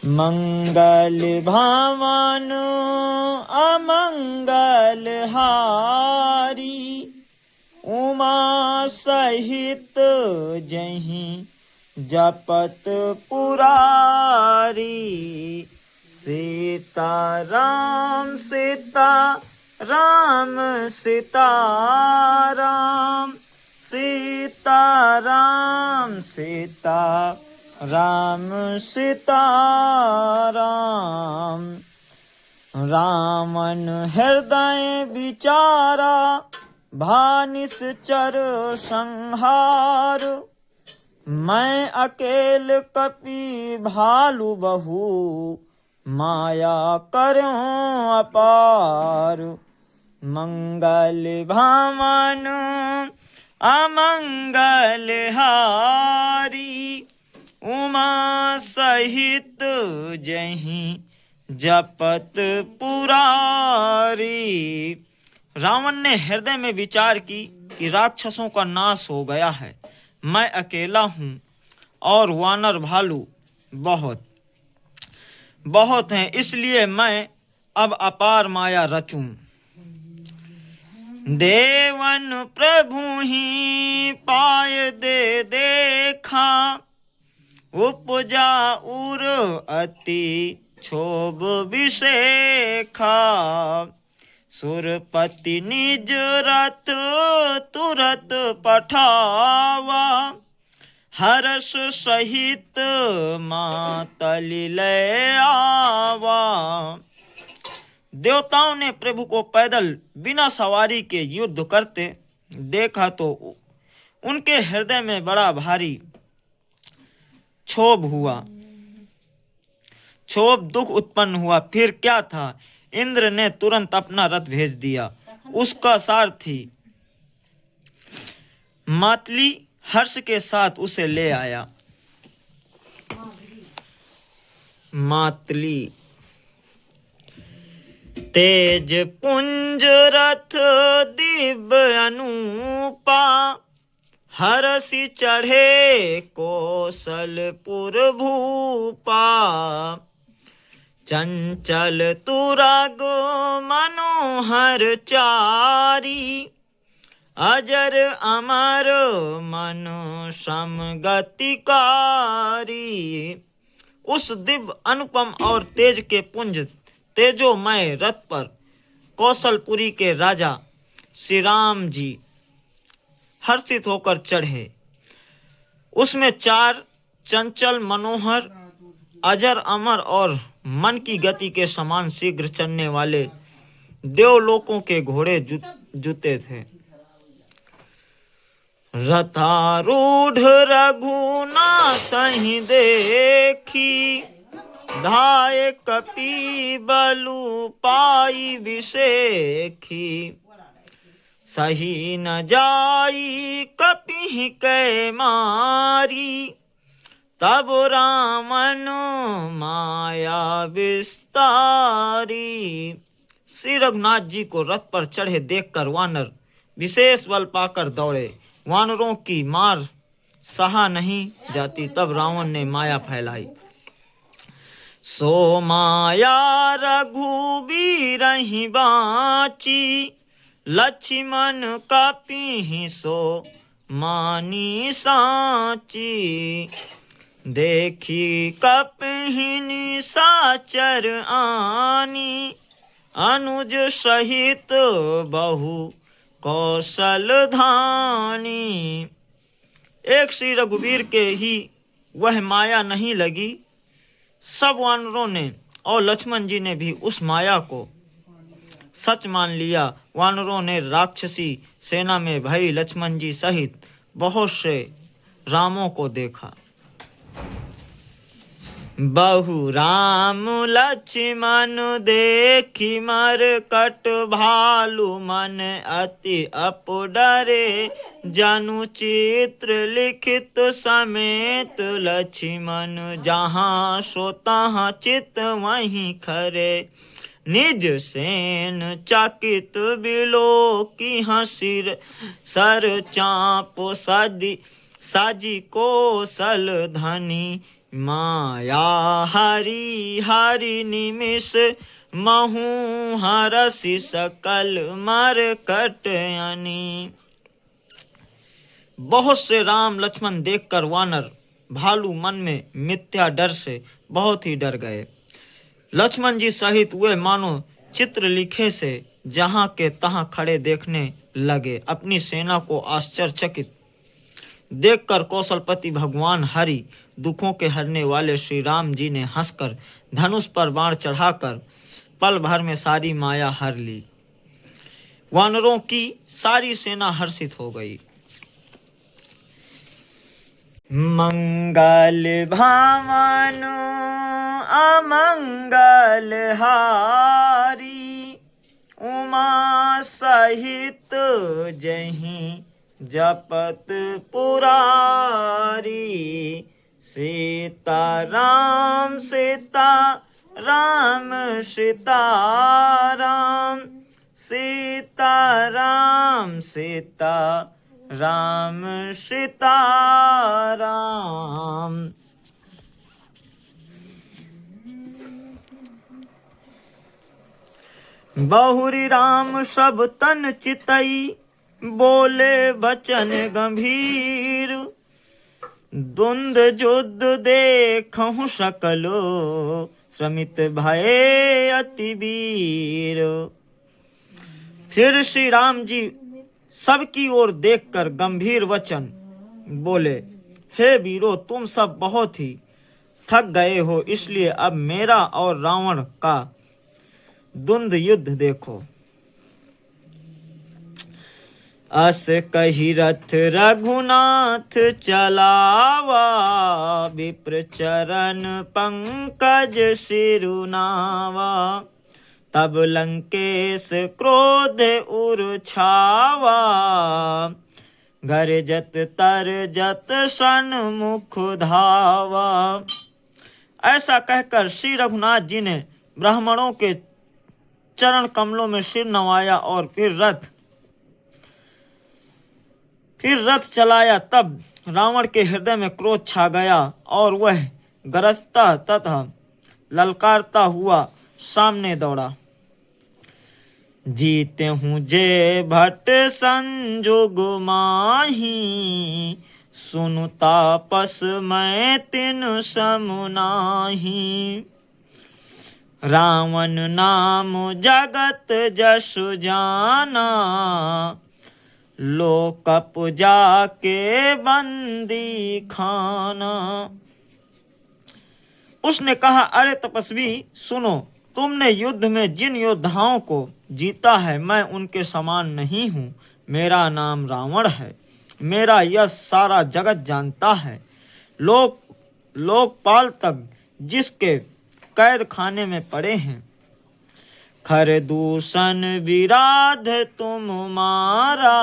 मंगल भावन अमंगल हारी, उमा सहित जहीं जपत पुरारी। सीता राम सीता राम सीता राम, सीता राम सीता राम सीता राम। रामन हृदय विचारा, भानिस चर संहार। मैं अकेल कपि भालु बहु, माया करऊं अपार। मंगल भावन अमंगल हारी, उमा सहित जहीं जपत पुरारी। रावण ने हृदय में विचार की कि राक्षसों का नाश हो गया है, मैं अकेला हूँ और वानर भालू बहुत बहुत हैं, इसलिए मैं अब अपार माया रचूं। देवन प्रभु ही पाय दे देखा, उपजा उर अति क्षोभ विषेखा। सुरपति निज रथ तुरत पठावा, हर्ष सहित मातलि लय आवा। देवताओं ने प्रभु को पैदल बिना सवारी के युद्ध करते देखा तो उनके हृदय में बड़ा भारी क्षोभ हुआ, क्षोभ दुख उत्पन्न हुआ। फिर क्या था, इंद्र ने तुरंत अपना रथ भेज दिया। उसका सारथी मातली हर्ष के साथ उसे ले आया। मातली तेज पुंज रथ दिव्य अनूपा, हरसि चढ़े कौशलपुर भूपा। चंचल तुरग मनोहर चारी, अजर अमर मन समगतिकारी। उस दिव्य अनुपम और तेज के पुंज तेजोमय रथ पर कौशलपुरी के राजा श्री राम जी हर्षित होकर चढ़े। उसमें 4 चंचल मनोहर अजर अमर और मन की गति के समान शीघ्र चलने वाले देवलोकों के घोड़े जुते थे। रथारूढ़ रघुनाथ ही देखी, धाय कपि बलु पाई विषेखी। सही न जाई कपि कै मारी, तब रामन माया विस्तारी। श्री रघुनाथ जी को रथ पर चढ़े देखकर वानर विशेष बल पाकर दौड़े। वानरों की मार सहा नहीं जाती, तब रावण ने माया फैलाई। सो माया रघुबीर ही बाची, लक्ष्मण कपि सो मानी साची। देखी कपि निशाचर आनी, अनुज सहित बहु कौशल धानी। एक श्री रघुवीर के ही वह माया नहीं लगी। सब वानरों ने और लक्ष्मण जी ने भी उस माया को सच मान लिया। वानरों ने राक्षसी सेना में भाई लक्ष्मण जी सहित बहुत से रामों को देखा। बहु राम लक्ष्मण देखी मरकट भालु, मन अति अपडरे जनु चित्र लिखित समेत। लक्ष्मण जहाँ सो तहाँ चित वहीं खरे, निज सेन चकित बिलोकी हंसिर। सर चाप साजी कौशल धनी, माया हरि हरि निमिष महु हरसि सकल मरकट अनी। बहुत से राम लक्ष्मण देखकर वानर भालू मन में मिथ्या डर से बहुत ही डर गए। लक्ष्मण जी सहित वे मानो चित्र लिखे से जहां के तहां खड़े देखने लगे। अपनी सेना को आश्चर्यचकित देखकर कौशलपति भगवान हरि दुखों के हरने वाले श्री राम जी ने हंसकर धनुष पर बाण चढ़ाकर पल भर में सारी माया हर ली। वानरों की सारी सेना हर्षित हो गई। मंगल भावनु अमंगल हारी उमा सहित जहीं जपत पुरारी। सीता राम सीता राम सीता राम सीता राम सीता राम सीता राम। बहुरी राम सब तन चितई बोले बचन गंभीर। द्वंद युद्ध देखहु सकलो श्रमित भये अति वीर। फिर श्री राम जी सबकी ओर देखकर गंभीर वचन बोले, हे वीरों, तुम सब बहुत ही थक गए हो, इसलिए अब मेरा और रावण का द्वंद युद्ध देखो। अस कही रथ रघुनाथ चलावा विप्र चरण पंकज सिरुनावा। तब लंकेश क्रोध उर्छावा गरजत तरजत सन्मुख धावा। ऐसा कहकर श्री रघुनाथ जी ने ब्राह्मणों के चरण कमलों में सिर नवाया और फिर रथ चलाया। तब रावण के हृदय में क्रोध छा गया और वह गरजता तथा ललकारता हुआ सामने दौड़ा। जीते हूँ जे भट्ट संजोग माही सुनु तापस मैं तिन समुनाही। रावण नाम जगत जसु जाना लोक पूजा के बंदी खाना। उसने कहा, अरे तपस्वी सुनो, तुमने युद्ध में जिन योद्धाओं को जीता है मैं उनके समान नहीं हूँ। मेरा नाम रावण है, मेरा यश सारा जगत जानता है। लोकपाल तक जिसके कैद खाने में पड़े हैं। खर दूषण विराध तुम मारा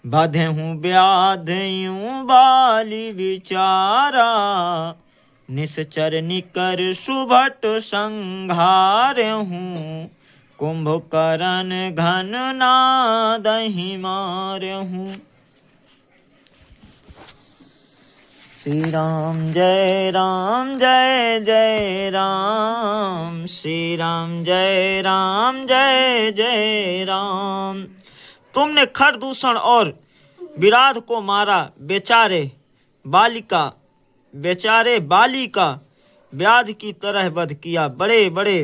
बधे हूँ व्याध यूं बाली विचारा। निश्चर निकर सुभट संघार हूँ कुंभकर्ण घन नादहि मार हूँ। श्री राम जय जय राम। श्री राम जय जय राम। तुमने खरदूषण और विराध को मारा। बेचारे बाली का व्याध की तरह वध किया। बड़े बड़े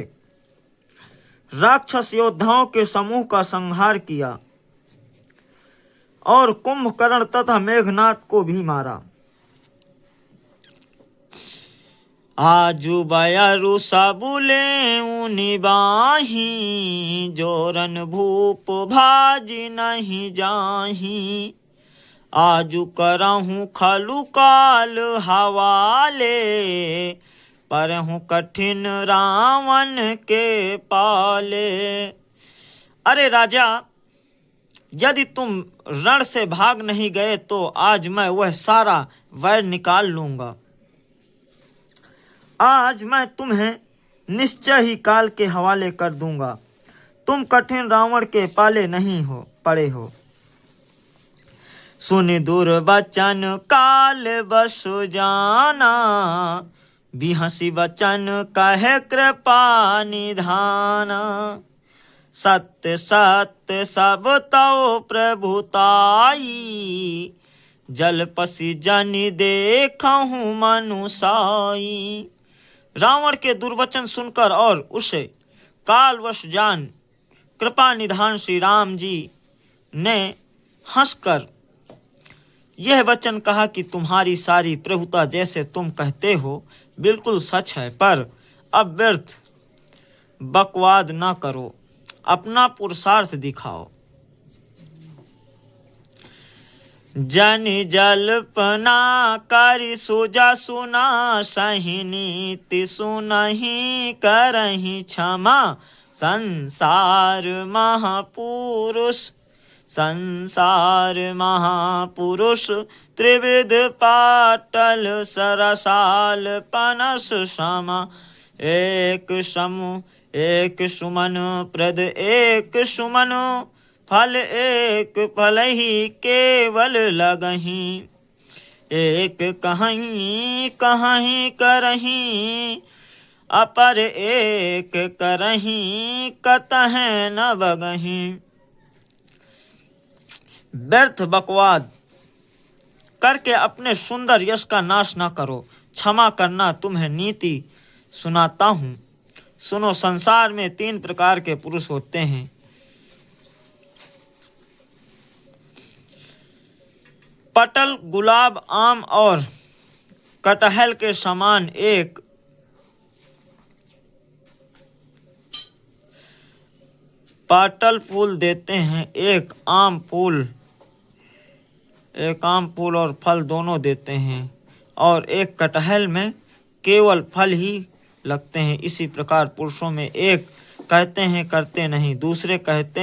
राक्षस योद्धाओं के समूह का संहार किया और कुंभकर्ण तथा मेघनाथ को भी मारा। आजू बयरु सबुले निबाही जोरन भूप भाजी नहीं जाही। आजू करहूँ खलु काल हवाले परहूँ कठिन रावण के पाले। अरे राजा, यदि तुम रण से भाग नहीं गए तो आज मैं वह सारा वैर निकाल लूंगा। आज मैं तुम्हें निश्चय ही काल के हवाले कर दूंगा। तुम कठिन रावण के पाले नहीं पड़े हो। सुनि दुर्वचन काल बसु जाना, बिहसी वचन कहे कृपा निधाना। सत्य सत्य सब तव प्रभुताई, जल पसी जनि देखहूँ मनुसाई। रावण के दुर्वचन सुनकर और उसे कालवश जान कृपा निधान श्री राम जी ने हंसकर यह वचन कहा कि तुम्हारी सारी प्रभुता जैसे तुम कहते हो बिल्कुल सच है, पर अब व्यर्थ बकवाद न करो, अपना पुरुषार्थ दिखाओ। जनि जल्पना करि सुजा सुना, सही नीति सुनहि करहि क्षमा। संसार महापुरुष त्रिविध पाटल, सरसाल पनस समा। एक सुमन प्रद एक सुमन, फल एक फलहि केवल लगहि। एक कहीं कहीं करहीं, अपर एक करहीं कतह न बगहीं। व्यर्थ बकवाद करके अपने सुंदर यश का नाश न करो। क्षमा करना, तुम्हें नीति सुनाता हूँ। सुनो, संसार में 3 प्रकार के पुरुष होते हैं। पटल, गुलाब, आम और कटहल के समान एक पाटल फूल देते हैं, एक आम फूल और फल दोनों देते हैं, और एक कटहल में केवल फल ही लगते हैं। इसी प्रकार पुरुषों में एक कहते हैं करते नहीं, दूसरे कहते